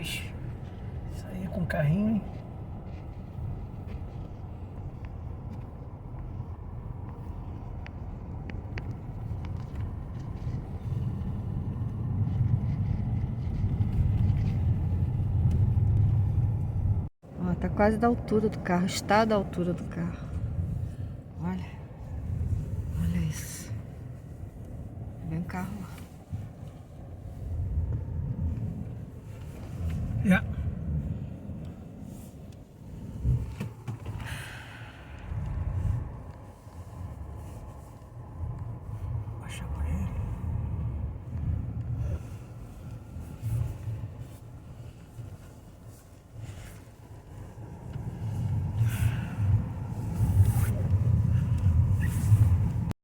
Ixi, isso aí é com carrinho, hein? Ó, tá quase da altura do carro. Está da altura do carro. Olha. Olha isso. Vem o carro lá. Yeah.